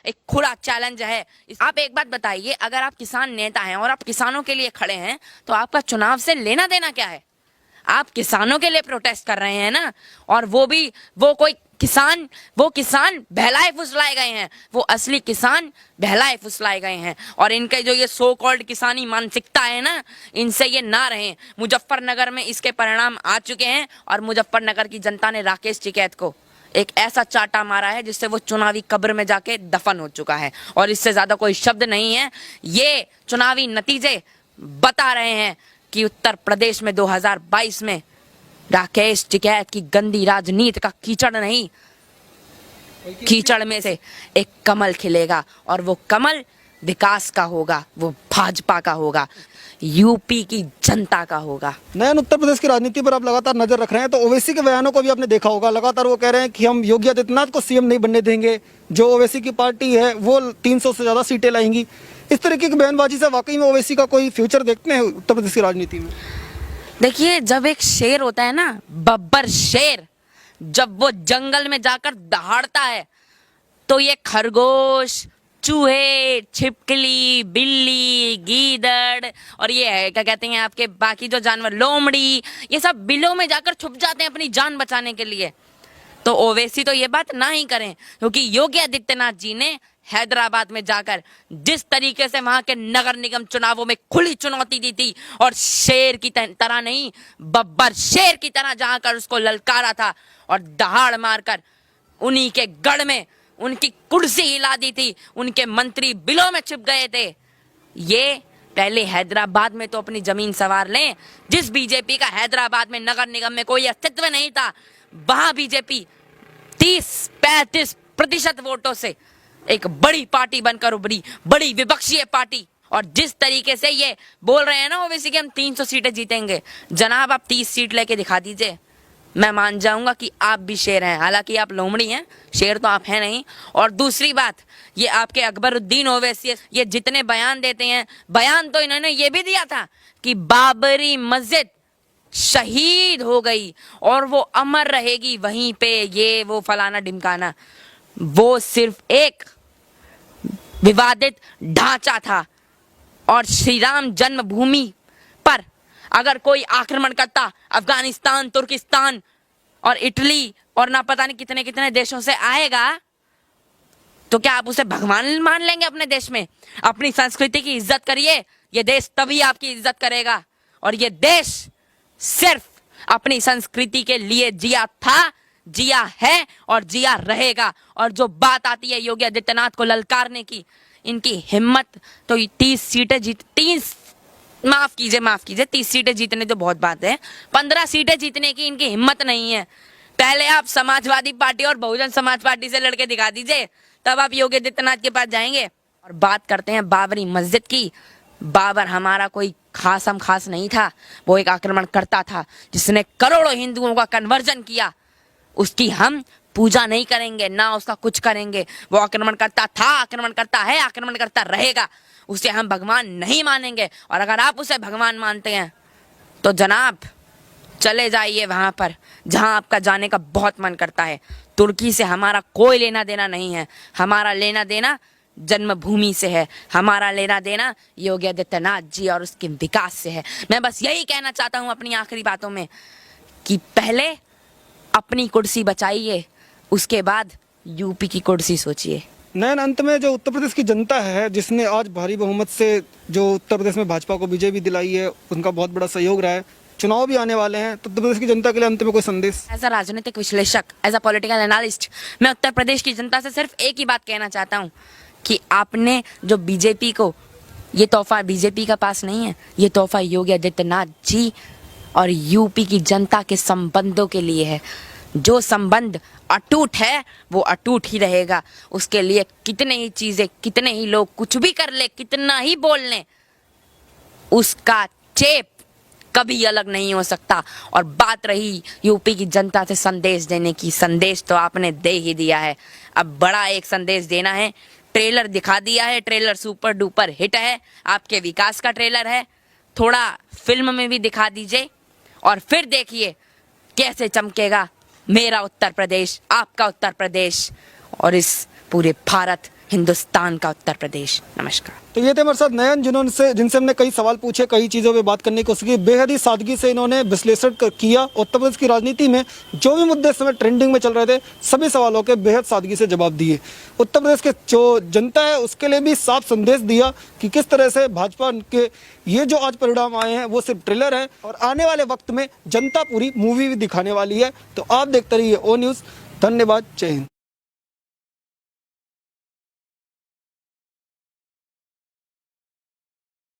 एक खुला चैलेंज है। आप एक बात बताइए, अगर आप किसान नेता हैं और आप किसानों के लिए खड़े हैं तो आपका चुनाव से लेना देना क्या है? आप किसानों के लिए प्रोटेस्ट कर रहे हैं ना, और वो किसान बहलाए फुसलाए गए हैं, वो असली किसान बहलाए फुसलाए गए हैं। और इनके जो ये सो कॉल्ड किसानी मानसिकता है ना, इनसे ये ना रहे। मुजफ्फरनगर में इसके परिणाम आ चुके हैं और मुजफ्फरनगर की जनता ने राकेश टिकैत को एक ऐसा चाटा मारा है जिससे वो चुनावी कब्र में जाके दफन हो चुका है, और इससे ज्यादा कोई शब्द नहीं है। ये चुनावी नतीजे बता रहे हैं कि उत्तर प्रदेश में 2022 में राकेश टिकैत की गंदी राजनीति का कीचड़ नहीं, कीचड़ में से एक कमल खिलेगा, और वो कमल विकास का होगा, वो भाजपा का होगा, यूपी की जनता का होगा। नयन, उत्तर प्रदेश की राजनीति पर आप लगातार नजर रख रहे हैं, तो ओवैसी के बयानों को भी आपने देखा होगा। लगातार वो कह रहे हैं कि हम योगी आदित्यनाथ को सीएम नहीं बनने देंगे, जो ओवैसी की पार्टी है वो 300 से ज्यादा सीटें लाएंगी। इस तरीके की बयानबाजी से वाकई में ओवैसी का कोई फ्यूचर देखते हैं उत्तर प्रदेश की राजनीति में? देखिए, जब एक शेर होता है ना, बब्बर शेर, जब वो जंगल में जाकर दहाड़ता है तो ये खरगोश, चूहे, छिपकली, बिल्ली, गीदड़ और ये है क्या कहते हैं आपके बाकी जो जानवर, लोमड़ी, ये सब बिलों में जाकर छुप जाते हैं अपनी जान बचाने के लिए। तो ओवैसी तो ये बात ना ही करें, क्योंकि योगी आदित्यनाथ जी ने हैदराबाद में जाकर जिस तरीके से वहां के नगर निगम चुनावों में खुली चुनौती दी थी, और शेर की तरह नहीं, बब्बर शेर की तरह जाकर उसको ललकारा था और दहाड़ मारकर उन्हीं के गढ़ में उनकी कुर्सी हिला दी थी, उनके मंत्री बिलों में छिप गए थे। ये पहले हैदराबाद में तो अपनी जमीन संवार लें। जिस बीजेपी का हैदराबाद में नगर निगम में कोई अस्तित्व नहीं था, वहां बीजेपी 30-35% वोटों से एक बड़ी पार्टी बनकर उभरी, बड़ी विपक्षीय पार्टी। और जिस तरीके से ये बोल रहे हैं ना ओवैसी कि हम 300 सीटें जीतेंगे, जनाब आप 30 सीट लेके दिखा दीजिए, मैं मान जाऊंगा कि आप भी शेर हैं। हालांकि आप लोमड़ी हैं, शेर तो आप हैं नहीं। और दूसरी बात, ये आपके अकबरुद्दीन ओवैसी, ये जितने बयान देते हैं, बयान तो इन्होंने ये भी दिया था कि बाबरी मस्जिद शहीद हो गई और वो अमर रहेगी वहीं पे, ये वो फलाना ढिमकाना। वो सिर्फ एक विवादित ढांचा था। और श्री राम जन्मभूमि पर अगर कोई आक्रमण करता, अफगानिस्तान, तुर्किस्तान और इटली और ना पता नहीं कितने कितने देशों से आएगा, तो क्या आप उसे भगवान मान लेंगे अपने देश में? अपनी संस्कृति की इज्जत करिए, ये देश तभी आपकी इज्जत करेगा। और ये देश सिर्फ अपनी संस्कृति के लिए जिया था, जिया है और जिया रहेगा। और जो बात आती है योगी आदित्यनाथ को ललकारने की, इनकी हिम्मत तो 30 सीटें 30 सीटें जीतने तो बहुत बात है, 15 सीटें जीतने की इनकी हिम्मत नहीं है। पहले आप समाजवादी पार्टी और बहुजन समाज पार्टी से लड़के दिखा दीजिए, तब आप योगी आदित्यनाथ के पास जाएंगे। और बात करते हैं बाबरी मस्जिद की। बाबर हमारा कोई खास नहीं था, वो एक आक्रमणकर्ता था जिसने करोड़ों हिंदुओं का कन्वर्जन किया। उसकी हम पूजा नहीं करेंगे, ना उसका कुछ करेंगे। वो आक्रमणकर्ता था, आक्रमणकर्ता है, आक्रमणकर्ता रहेगा। उसे हम भगवान नहीं मानेंगे। और अगर आप उसे भगवान मानते हैं तो जनाब चले जाइए वहां पर जहां आपका जाने का बहुत मन करता है। तुर्की से हमारा कोई लेना देना नहीं है, हमारा लेना देना जन्मभूमि से है, हमारा लेना देना योगी आदित्यनाथ जी और उसके विकास से है। मैं बस यही कहना चाहता हूं अपनी आखिरी बातों में कि पहले अपनी कुर्सी बचाइए, उसके बाद यूपी की कुर्सी सोचिए। नयन, अंत में जो उत्तर प्रदेश की जनता है जिसने आज भारी बहुमत से जो उत्तर प्रदेश में भाजपा को विजय भी दिलाई है, उनका बहुत बड़ा सहयोग रहा है। चुनाव भी आने वाले हैं, तो उत्तर प्रदेश की जनता के लिए अंत में कोई संदेश? एज अ राजनीतिक विश्लेषक, एज अ पॉलिटिकल एनालिस्ट, मैं उत्तर प्रदेश की जनता से सिर्फ एक ही बात कहना चाहता हूँ कि आपने जो बीजेपी को, ये तोहफा बीजेपी का पास नहीं है, ये तोहफा योगी आदित्यनाथ जी और यूपी की जनता के संबंधों के लिए है। जो संबंध अटूट है वो अटूट ही रहेगा। उसके लिए कितने ही चीजें, कितने ही लोग कुछ भी कर ले, कितना ही बोल लें, उसका चेप कभी अलग नहीं हो सकता। और बात रही यूपी की जनता से संदेश देने की, संदेश तो आपने दे ही दिया है। अब बड़ा एक संदेश देना है, ट्रेलर दिखा दिया है, ट्रेलर सुपर डुपर हिट है, आपके विकास का ट्रेलर है, थोड़ा फिल्म में भी दिखा दीजिए और फिर देखिए कैसे चमकेगा मेरा उत्तर प्रदेश, आपका उत्तर प्रदेश और इस पूरे भारत हिंदुस्तान का उत्तर प्रदेश। नमस्कार। तो ये थे हमारे साथ नयन, जिनसे हमने कई सवाल पूछे, कई चीज़ों पे बात करने की कोशिश की। बेहद ही सादगी से इन्होंने विश्लेषण किया। उत्तर प्रदेश की राजनीति में जो भी मुद्दे इस समय ट्रेंडिंग में चल रहे थे, सभी सवालों के बेहद सादगी से जवाब दिए। उत्तर प्रदेश के जो जनता है उसके लिए भी साफ संदेश दिया कि किस तरह से भाजपा के ये जो आज परिणाम आए हैं वो सिर्फ ट्रेलर है, और आने वाले वक्त में जनता पूरी मूवी भी दिखाने वाली है। तो आप देखते रहिए ओ न्यूज़। धन्यवाद। जय हिंद।